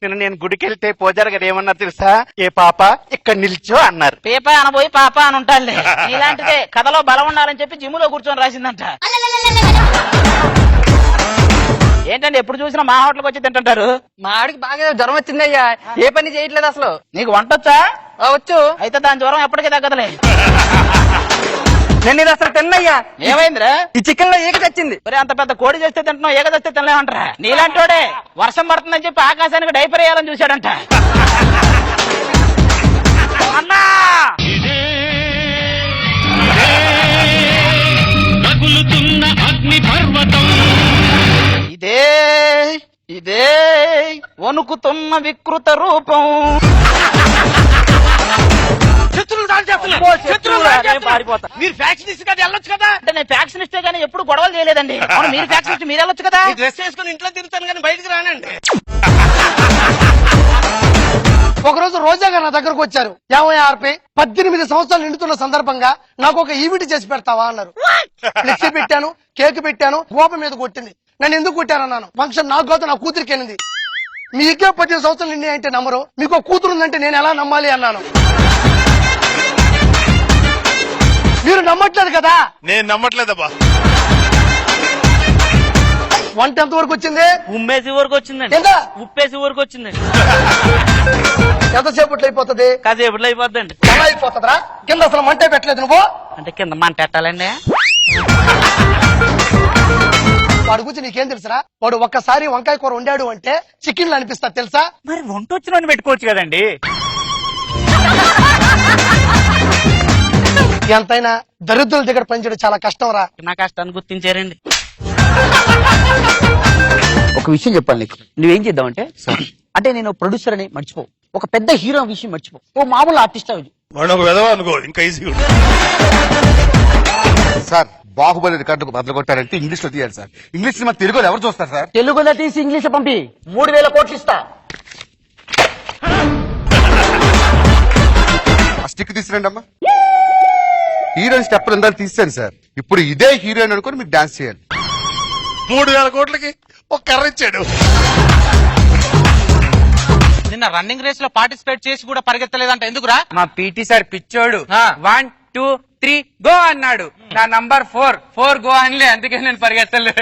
నేను గుడికి వెళ్తే పూజారి గారు ఏమన్నారు తెలుసా? ఏ పాప ఇక్కడ నిల్చో అన్నారు. పేప అనబోయి పాప అని ఉంటానులే. ఇలాంటిదే కథలో బలం ఉండాలని చెప్పి జిమ్ లో కూర్చొని రాసిందంట. ఏంటంటే ఎప్పుడు చూసినా మా హోటల్కి వచ్చి తింటుంటారు. మా ఆడికి బాగా జ్వరం వచ్చిందయ్యా, ఏ పని చేయట్లేదు అసలు. నీకు వంట వచ్చా? వచ్చు. అయితే దాని జ్వరం ఎప్పటికీ తగ్గదులే. నేను ఇది అసలు తిన్నయ్యా. ఏమైందిరా? ఈ చికెన్ లో ఈగ తెచ్చింది. మరి అంత పెద్ద కోడి చేస్తే తింటున్నావు, ఏగ తెస్తే తినలేమంటారా? నీలాంటోడే వర్షం పడుతుందని చెప్పి ఆకాశానికి డైపర్ వేయాలని చూశాడంట. అన్నా రగులుతున్న అగ్ని పర్వతం ఇదే ఇదే వణుకుతున్న వికృత రూపం. పారిపోతా. మీరు ఫ్యాక్షనిస్ట్ కదా, వెళ్ళొచ్చు కదా. అంటే నేను ఫ్యాక్షనిస్టే కానీ ఎప్పుడు గొడవలు చేయలేదండి. అవును, మీరు ఫ్యాక్షనిస్ట్, మీరు వెళ్ళొచ్చు కదా. డ్రెస్ వేసుకుని ఇంట్లో తిరుగుతాను కానీ బయటకు రానండి. ఒకరోజు రోజా గారు నా దగ్గరకు వచ్చారు. 18 సంవత్సరాలు నిండుతున్న సందర్భంగా నాకు ఒక ఈవెంట్ చేసి పెడతావా అన్నారు. ఫ్లెక్సీ పెట్టాను, కేక్ పెట్టాను, గోప మీద కొట్టింది. నన్ను ఎందుకు కొట్టారన్నాను. ఫంక్షన్ నాకు కాదు, నా కూతురికి వెళ్ళింది. మీకే 15 సంవత్సరాలు నిండి అంటే నమ్మరు, మీకు ఒక కూతురు ఉందంటే నేను ఎలా నమ్మాలి అన్నాను. మీరు నమ్మట్లేదు కదా? నేను నమ్మట్లేదబ్బా. వంట ఎంత వరకు వచ్చింది? ఉమ్మేసి ఊరికి వచ్చిందండి. ఎంత? ఉప్పేసి ఊరికి వచ్చిందండి. ఎంతసేపట్లో అయిపోతుంది? కాసేపట్లో అయిపోద్దండి. ఎలా అయిపోతుందిరా? కింద అసలు మంటే పెట్టలేదు నువ్వు. అంటే కింద మంట పెట్టాలండి. వాడి గురించి నీకేం తెలుసురా? వాడు ఒక్కసారి వంకాయ కూర వండాడు అంటే చికెన్లు అనిపిస్తా తెలుసా? మరి వంట వచ్చిన పెట్టుకోవచ్చు కదండి. ఎంతైనా దరిద్రుల దగ్గర పనిచేయడం చాలా కష్టం రా. నా కష్టాన్ని గుర్తించారండి. ఒక విషయం చెప్పాలి నీకు. నువ్వేం చేద్దామంటే, అంటే నేను ప్రొడ్యూసర్ అని మర్చిపో, ఒక పెద్ద హీరో విషయం మర్చిపో, ఓ మామూలు ఆర్టిస్ట్ అవ్వచ్చు. వాడు ఒక విధవ అనుకో, ఇంకా ఈజీగా సార్. బాహుబలి రికార్డు బదులు కొట్టారంటే ఇంగ్లీష్ లో తీయాలి సార్. ఇంగ్లీష్ సినిమా తెలుగులో ఎవరు చూస్తారు సార్? తెలుగులో తీసి ఇంగ్లీష్ పంపి 3000 కోట్లు ఇస్తా. ఆ స్టిక్ తీసుకురండి అమ్మా. హీరోయిన్ స్టెప్ అందరూ తీసాను సార్. ఇప్పుడు ఇదే హీరోయిన్ అనుకుని మీకు డాన్స్ చేయాలి. 3000 కోట్లకి ఒక కర్ర ఇచ్చాడు. నిన్న రన్నింగ్ రేస్ లో పార్టిసిపేట్ చేసి కూడా పరిగెత్తలేదంట, ఎందుకురా? మా పీటీ సార్ పిచ్చోడు 1 2 3 గో అన్నాడు. నా నంబర్ 4 గో అనలే, అందుకే నేను పరిగెత్తలే.